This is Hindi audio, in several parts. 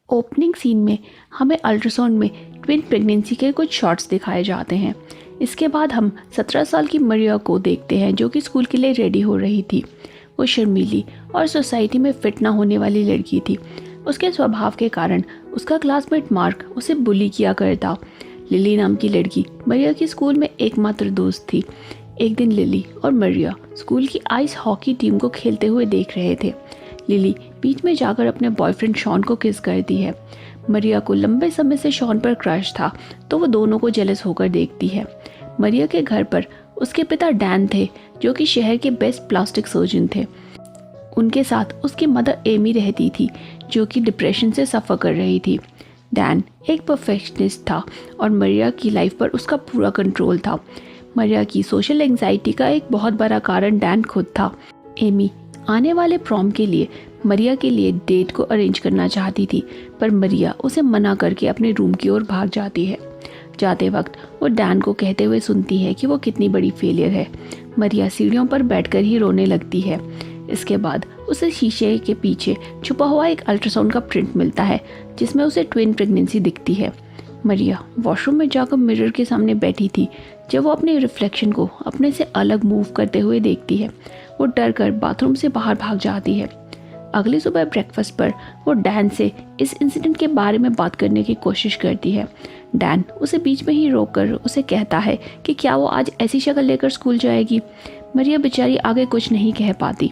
ओपनिंग सीन में हमें अल्ट्रासाउंड में ट्विन प्रेगनेंसी के कुछ शॉट्स दिखाए जाते हैं। इसके बाद हम 17 साल की मरिया को देखते हैं जो कि स्कूल के लिए रेडी हो रही थी। वो शर्मीली और सोसाइटी में फिट ना होने वाली लड़की थी। उसके स्वभाव के कारण उसका क्लासमेट मार्क उसे बुली किया करता। लिली नाम की लड़की मरिया की स्कूल में एकमात्र दोस्त थी। एक दिन लिली और मरिया स्कूल की आइस हॉकी टीम को खेलते हुए देख रहे थे। लिली बीच में जाकर अपने बॉयफ्रेंड शॉन को किस करती है। मरिया को लंबे समय से शॉन पर क्रश था, तो वो दोनों को जेलस होकर देखती है। मरिया के घर पर उसके पिता डैन थे जो कि शहर के बेस्ट प्लास्टिक सर्जन थे। उनके साथ उसकी मदर एमी रहती थी जो कि डिप्रेशन से सफ़र कर रही थी। डैन एक परफेक्शनिस्ट था और मरिया की लाइफ पर उसका पूरा कंट्रोल था। मरिया की सोशल एंजाइटी का एक बहुत बड़ा कारण डैन खुद था। एमी आने वाले प्रॉम के लिए मरिया के लिए डेट को अरेंज करना चाहती थी, पर मरिया उसे मना करके अपने रूम की ओर भाग जाती है। जाते वक्त वो डैन को कहते हुए सुनती है कि वो कितनी बड़ी फेलियर है। मरिया सीढ़ियों पर बैठकर ही रोने लगती है। इसके बाद उसे शीशे के पीछे छुपा हुआ एक अल्ट्रासाउंड का प्रिंट मिलता है जिसमें उसे ट्विन प्रेगनेंसी दिखती है। मरिया वॉशरूम में जाकर मिरर के सामने बैठी थी जब वो अपने रिफ्लेक्शन को अपने से अलग मूव करते हुए देखती है। वो डर कर बाथरूम से बाहर भाग जाती है। अगली सुबह ब्रेकफास्ट पर वो डैन से इस इंसिडेंट के बारे में बात करने की कोशिश करती है। डैन उसे बीच में ही रोककर उसे कहता है कि क्या वो आज ऐसी शक्ल लेकर स्कूल जाएगी। मरिया बेचारी आगे कुछ नहीं कह पाती।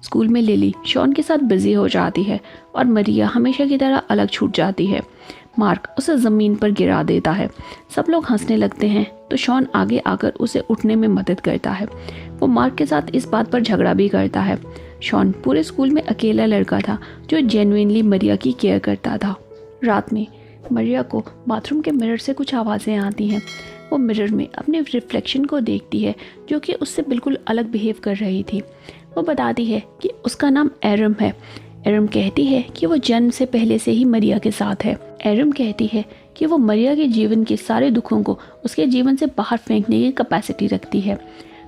स्कूल में लिली शॉन के साथ बिजी हो जाती है और मरिया हमेशा की तरह अलग छूट जाती है। मार्क उसे ज़मीन पर गिरा देता है। सब लोग हंसने लगते हैं तो शॉन आगे आकर उसे उठने में मदद करता है। वो मार्क के साथ इस बात पर झगड़ा भी करता है। शॉन पूरे स्कूल में अकेला लड़का था जो जेन्युइनली मरिया की केयर करता था। रात में मरिया को बाथरूम के मिरर से कुछ आवाज़ें आती हैं। वो मिरर में अपने रिफ्लेक्शन को देखती है जो कि उससे बिल्कुल अलग बिहेव कर रही थी। वो बताती है कि उसका नाम एरम है। एरम कहती है कि वो जन्म से पहले से ही मरिया के साथ है। एरम कहती है कि वो मरिया के जीवन के सारे दुखों को उसके जीवन से बाहर फेंकने की कैपेसिटी रखती है।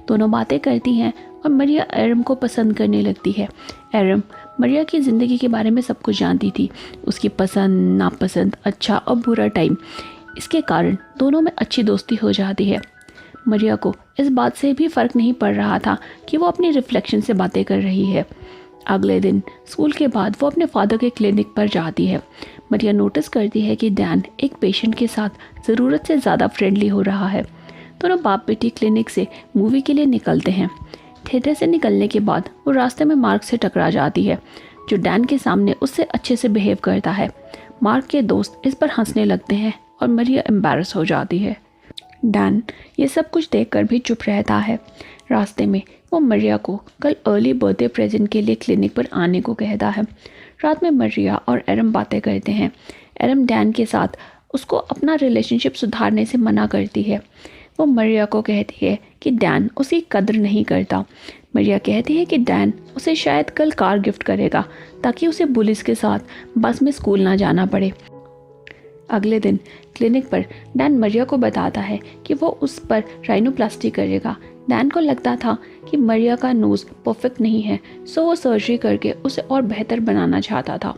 दोनों बातें करती हैं और मरिया एरम को पसंद करने लगती है। एरम मरिया की ज़िंदगी के बारे में सब कुछ जानती थी, उसकी पसंद नापसंद, अच्छा और बुरा टाइम। इसके कारण दोनों में अच्छी दोस्ती हो जाती है। मरिया को इस बात से भी फ़र्क नहीं पड़ रहा था कि वो अपनी रिफ्लेक्शन से बातें कर रही है। अगले दिन स्कूल के बाद वो अपने फादर के क्लिनिक पर जाती है। मरिया नोटिस करती है कि डैन एक पेशेंट के साथ ज़रूरत से ज़्यादा फ्रेंडली हो रहा है। दोनों बाप बेटी क्लिनिक से मूवी के लिए निकलते हैं। थिएटर से निकलने के बाद वो रास्ते में मार्क से टकरा जाती है जो डैन के सामने उससे अच्छे से बिहेव करता है। मार्क के दोस्त इस पर हंसने लगते हैं और मरिया एम्बैरस हो जाती है। डैन ये सब कुछ देखकर भी चुप रहता है। रास्ते में वो मरिया को कल अर्ली बर्थडे प्रेजेंट के लिए क्लिनिक पर आने को कहता है। रात में मरिया और एरम बातें करते हैं। एरम डैन के साथ उसको अपना रिलेशनशिप सुधारने से मना करती है। वो मरिया को कहती है कि डैन उसकी कद्र नहीं करता। मरिया कहती है कि डैन उसे शायद कल कार गिफ्ट करेगा ताकि उसे पुलिस के साथ बस में स्कूल ना जाना पड़े। अगले दिन क्लिनिक पर डैन मरिया को बताता है कि वो उस पर राइनोप्लास्टी करेगा। डैन को लगता था कि मरिया का नोज़ परफेक्ट नहीं है, सो वो सर्जरी करके उसे और बेहतर बनाना चाहता था।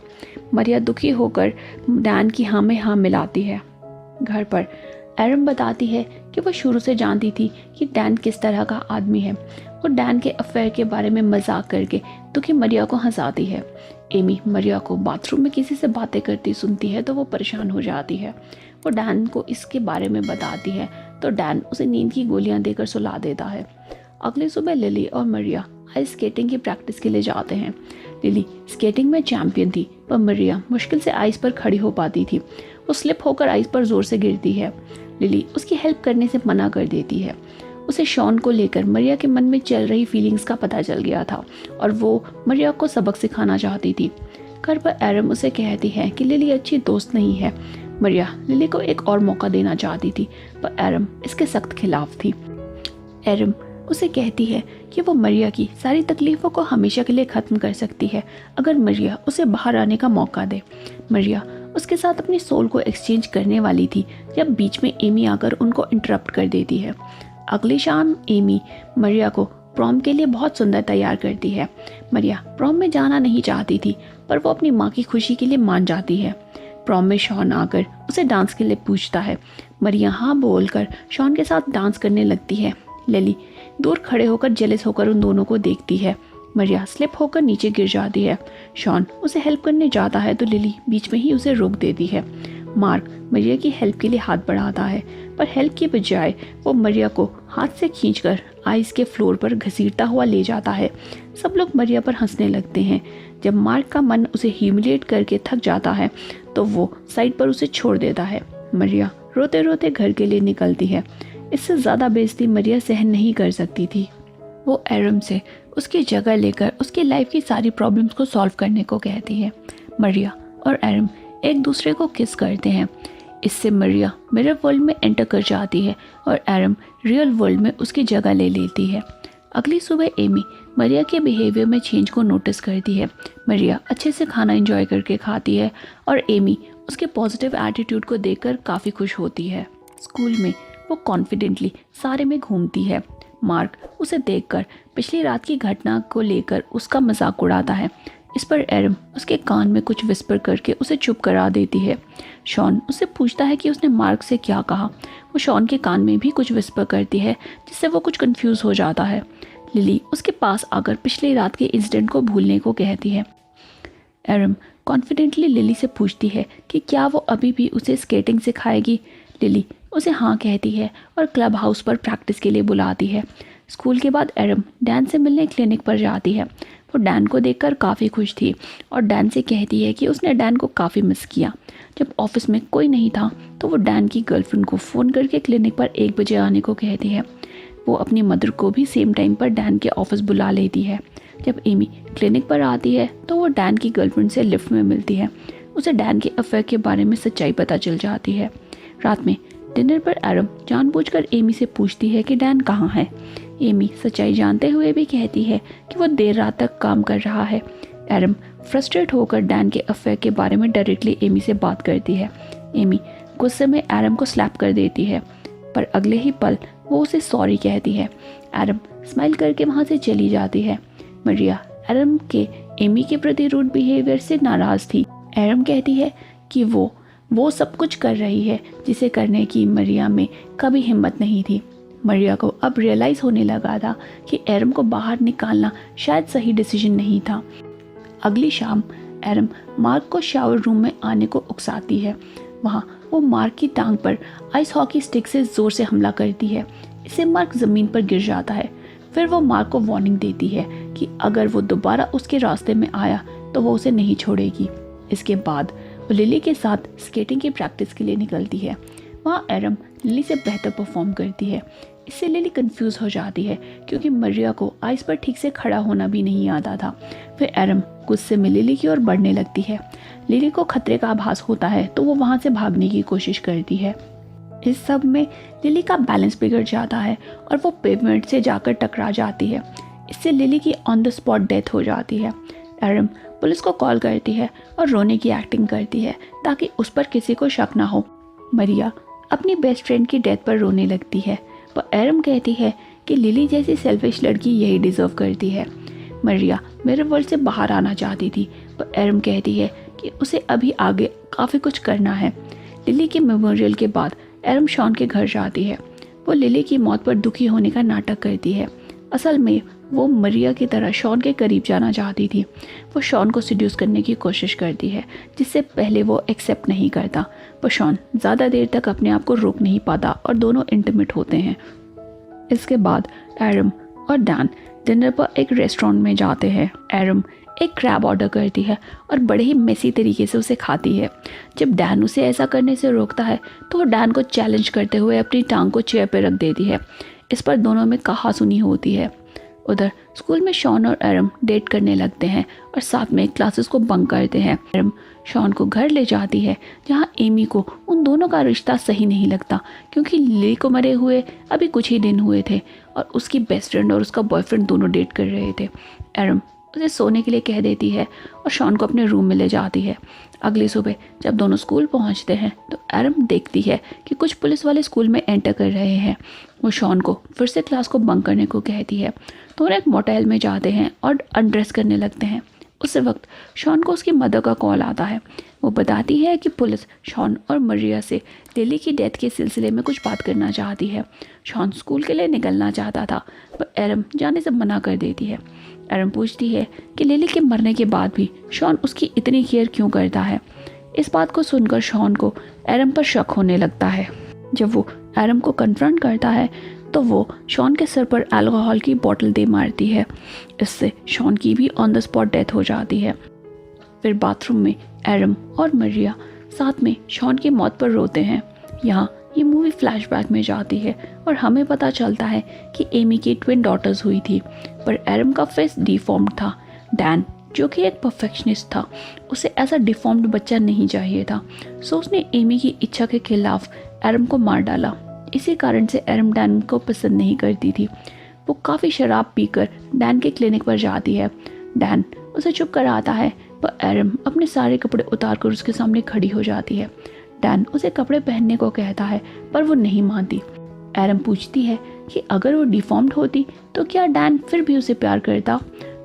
मरिया दुखी होकर डैन की हाँ में हाँ मिलाती है। घर पर एरम बताती है कि वो शुरू से जानती थी कि डैन किस तरह का आदमी है। वो डैन के अफेयर के बारे में मजाक करके दुखी मरिया को हंसाती है। एमी मरिया को बाथरूम में किसी से बातें करती सुनती है तो वो परेशान हो जाती है। वो डैन को इसके बारे में बताती है तो डैन उसे नींद की गोलियां देकर सुला देता है। अगली सुबह लिली और मरिया आइस स्केटिंग की प्रैक्टिस के लिए जाते हैं। लिली स्केटिंग में चैंपियन थी पर मरिया मुश्किल से आइस पर खड़ी हो पाती थी। वो स्लिप होकर आइस पर जोर से गिरती है। लिली उसकी हेल्प करने से मना कर देती है। उसे शॉन को लेकर मरिया के मन में चल रही फीलिंग्स का पता चल गया था और वो मरिया को सबक सिखाना चाहती थी। घर पर एरम उसे कहती है कि लिली अच्छी दोस्त नहीं है। मरिया लिली को एक और मौका देना चाहती थी पर एरम इसके सख्त खिलाफ थी। एरम उसे कहती है कि वो मरिया की सारी तकलीफ़ों को हमेशा के लिए ख़त्म कर सकती है अगर मरिया उसे बाहर आने का मौका दे। मरिया उसके साथ अपनी सोल को एक्सचेंज करने वाली थी जब बीच में एमी आकर उनको इंटरप्ट कर देती है। अगली शाम एमी मरिया को प्रॉम के लिए बहुत सुंदर तैयार करती है। मरिया प्रॉम में जाना नहीं चाहती थी पर वो अपनी माँ की खुशी के लिए मान जाती है। प्रॉम में शॉन आकर उसे डांस के लिए पूछता है। मरिया हाँ बोलकर शॉन के साथ डांस करने लगती है। लिली दूर खड़े होकर जेलस होकर उन दोनों को देखती है। मरिया स्लिप होकर नीचे गिर जाती है। शॉन उसे हेल्प करने जाता है तो लिली बीच में ही उसे रोक देती है। मार्क मरिया की हेल्प के लिए हाथ बढ़ाता है, पर हेल्प की बजाय वो मरिया को हाथ से खींचकर आइस के फ्लोर पर घसीटता हुआ ले जाता है। सब लोग मरिया पर हंसने लगते हैं। जब मार्क का मन उसे ह्यूमिलिएट करके थक जाता है तो वो साइड पर उसे छोड़ देता है। मरिया रोते रोते घर के लिए निकलती है। इससे ज़्यादा बेइज्जती मरिया सहन नहीं कर सकती थी। वो एरम से उसकी जगह लेकर उसकी लाइफ की सारी प्रॉब्लम्स को सॉल्व करने को कहती है। मरिया और एरम एक दूसरे को किस करते हैं। इससे मरिया मिरर वर्ल्ड में एंटर कर जाती है और एरम रियल वर्ल्ड में उसकी जगह ले लेती है। अगली सुबह एमी मरिया के बिहेवियर में चेंज को नोटिस करती है। मरिया अच्छे से खाना एंजॉय करके खाती है और एमी उसके पॉजिटिव एटीट्यूड को देखकर काफ़ी खुश होती है। स्कूल में वो कॉन्फिडेंटली सारे में घूमती है। मार्क उसे देखकर पिछली रात की घटना को लेकर उसका मजाक उड़ाता है। इस पर एरम उसके कान में कुछ विस्पर करके उसे चुप करा देती है। शॉन उससे पूछता है कि उसने मार्क से क्या कहा। वो शॉन के कान में भी कुछ विस्पर करती है जिससे वो कुछ कंफ्यूज हो जाता है। लिली उसके पास आकर पिछली रात के इंसिडेंट को भूलने को कहती है। एरम कॉन्फिडेंटली लिली से पूछती है कि क्या वो अभी भी उसे स्केटिंग सिखाएगी। लिली उसे हाँ कहती है और क्लब हाउस पर प्रैक्टिस के लिए बुलाती है। स्कूल के बाद एरम डैन से मिलने क्लिनिक पर जाती है। वो डैन को देखकर काफ़ी खुश थी और डैन से कहती है कि उसने डैन को काफ़ी मिस किया। जब ऑफिस में कोई नहीं था तो वो डैन की गर्लफ्रेंड को फ़ोन करके क्लिनिक पर 1 बजे आने को कहती है। वो अपनी मदर को भी सेम टाइम पर डैन के ऑफिस बुला लेती है। जब एमी क्लिनिक पर आती है तो वो डैन की गर्लफ्रेंड से लिफ्ट में मिलती है। उसे डैन के अफेयर के बारे में सच्चाई पता चल जाती है। रात में डिनर पर एरम जानबूझकर एमी से पूछती है कि डैन कहाँ है। एमी सच्चाई जानते हुए भी कहती है कि वो देर रात तक काम कर रहा है। एरम फ्रस्ट्रेट होकर डैन के अफेयर के बारे में डायरेक्टली एमी से बात करती है। एमी गुस्से में एरम को स्लैप कर देती है, पर अगले ही पल वो उसे सॉरी कहती है। एरम स्माइल करके वहाँ से चली जाती है। मरिया एरम के एमी के प्रति रूड बिहेवियर से नाराज़ थी। एरम कहती है कि वो सब कुछ कर रही है जिसे करने की मरिया में कभी हिम्मत नहीं थी। मरिया को अब रियलाइज़ होने लगा था कि एरम को बाहर निकालना शायद सही डिसीजन नहीं था। अगली शाम एरम मार्क को शावर रूम में आने को उकसाती है। वहाँ वो मार्क की टांग पर आइस हॉकी स्टिक से ज़ोर से हमला करती है। इससे मार्क ज़मीन पर गिर जाता है। फिर वो मार्क को वार्निंग देती है कि अगर वो दोबारा उसके रास्ते में आया तो वो उसे नहीं छोड़ेगी। इसके बाद वो लिली के साथ स्केटिंग की प्रैक्टिस के लिए निकलती है। वहाँ एरम लिली से बेहतर परफॉर्म करती है। इससे लिली कंफ्यूज हो जाती है क्योंकि मरिया को आइस पर ठीक से खड़ा होना भी नहीं आता था। फिर एरम गुस्से में लिली की ओर बढ़ने लगती है। लिली को खतरे का आभास होता है तो वो वहाँ से भागने की कोशिश करती है। इस सब में लिली का बैलेंस बिगड़ जाता है और वो पेवमेंट से जाकर टकरा जाती है। इससे लिली की ऑन द स्पॉट डेथ हो जाती है। एरम पुलिस को कॉल करती है और रोने की एक्टिंग करती है ताकि उस पर किसी को शक ना हो। मरिया अपनी बेस्ट फ्रेंड की डेथ पर रोने लगती है। पर एरम कहती है कि लिली जैसी सेल्फिश लड़की यही डिजर्व करती है। मरिया मिरर वर्ल्ड से बाहर आना चाहती थी, पर एरम कहती है कि उसे अभी आगे काफ़ी कुछ करना है। लिली के मेमोरियल के बाद एरम शॉन के घर जाती है। वो लिली की मौत पर दुखी होने का नाटक करती है। असल में वो मरिया की तरह शॉन के करीब जाना चाहती थी। वो शॉन को सिड्यूस करने की कोशिश करती है जिससे पहले वो एक्सेप्ट नहीं करता, पर शॉन ज़्यादा देर तक अपने आप को रोक नहीं पाता और दोनों इंटीमेट होते हैं। इसके बाद एरम और डैन डिनर पर एक रेस्टोरेंट में जाते हैं। एरम एक क्रैब ऑर्डर करती है और बड़े ही मेसी तरीके से उसे खाती है। जब डैन उसे ऐसा करने से रोकता है तो वो डैन को चैलेंज करते हुए अपनी टांग को चेयर पर रख देती है। इस पर दोनों में कहासुनी होती है। उधर स्कूल में शॉन और एरम डेट करने लगते हैं और साथ में क्लासेस को बंक करते हैं। एरम शॉन को घर ले जाती है जहां एमी को उन दोनों का रिश्ता सही नहीं लगता क्योंकि लिली को मरे हुए अभी कुछ ही दिन हुए थे और उसकी बेस्ट फ्रेंड और उसका बॉयफ्रेंड दोनों डेट कर रहे थे। एरम उसे सोने के लिए कह देती है और शॉन को अपने रूम में ले जाती है। अगली सुबह जब दोनों स्कूल पहुंचते हैं तो एरम देखती है कि कुछ पुलिस वाले स्कूल में एंटर कर रहे हैं। वो शॉन को फिर से क्लास को बंक करने को कहती है। दोनों एक मोटेल में जाते हैं और अनड्रेस करने लगते हैं। उस वक्त शॉन को उसकी मदर का कॉल आता है। वो बताती है कि पुलिस शॉन और मरिया से लिली की डेथ के सिलसिले में कुछ बात करना चाहती है। शॉन स्कूल के लिए निकलना चाहता था पर एरम जाने से मना कर देती है। एरम पूछती है कि लिली के मरने के बाद भी शॉन उसकी इतनी केयर क्यों करता है। इस बात को सुनकर शॉन को एरम पर शक होने लगता है। जब वो एरम को कन्फ्रंट करता है तो वो शॉन के सर पर अल्कोहल की बोतल दे मारती है। इससे शॉन की भी ऑन द स्पॉट डेथ हो जाती है। फिर बाथरूम में एरम और मरिया साथ में शॉन की मौत पर रोते हैं। यहाँ ये मूवी फ्लैशबैक में जाती है और हमें पता चलता है कि एमी की ट्विन डॉटर्स हुई थी, पर एरम का फेस डिफॉर्म्ड था। डैन जो कि एक परफेक्शनिस्ट था, उसे ऐसा डिफॉर्म्ड बच्चा नहीं चाहिए था, सो उसने एमी की इच्छा के खिलाफ एरम को मार डाला। इसी कारण से एरम डैन को पसंद नहीं करती थी। वो काफ़ी शराब पीकर डैन के क्लिनिक पर जाती है। डैन उसे चुप कराता है पर एरम अपने सारे कपड़े उतार कर उसके सामने खड़ी हो जाती है। डैन उसे कपड़े पहनने को कहता है पर वो नहीं मानती। एरम पूछती है कि अगर वो डिफॉर्म्ड होती तो क्या डैन फिर भी उसे प्यार करता।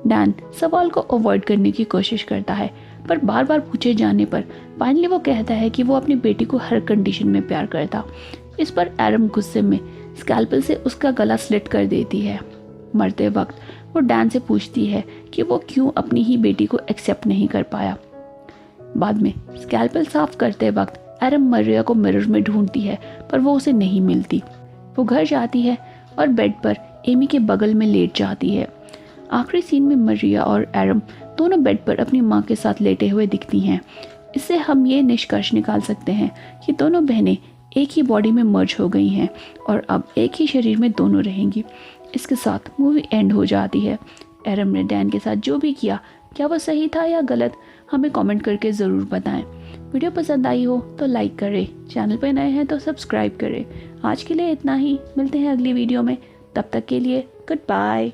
डैन सवाल को अवॉइड करने की कोशिश करता है पर बार बार पूछे जाने पर फाइनली वो कहता है कि वो अपनी बेटी को हर कंडीशन में प्यार करता। इस पर एरम गुस्से में स्कैल्पेल से उसका गला स्लिट कर देती है। मरते वक्त वो डैन से पूछती है कि वो क्यों अपनी ही बेटी को एक्सेप्ट नहीं कर पाया। बाद में स्कैल्पेल साफ करते वक्त एरम मरिया को मिरर में ढूंढती है पर वो उसे नहीं मिलती। वो घर जाती है और बेड पर एमी के बगल में लेट जाती है। आखिरी सीन में मरिया और एरम दोनों बेड पर अपनी माँ के साथ लेटे हुए दिखती हैं। इससे हम ये निष्कर्ष निकाल सकते हैं कि दोनों बहनें एक ही बॉडी में मर्ज हो गई हैं और अब एक ही शरीर में दोनों रहेंगी। इसके साथ मूवी एंड हो जाती है। एरम ने डैन के साथ जो भी किया, क्या वो सही था या गलत, हमें कमेंट करके ज़रूर बताएं। वीडियो पसंद आई हो तो लाइक करें, चैनल पर नए हैं तो सब्सक्राइब करें। आज के लिए इतना ही, मिलते हैं अगली वीडियो में। तब तक के लिए गुड बाय।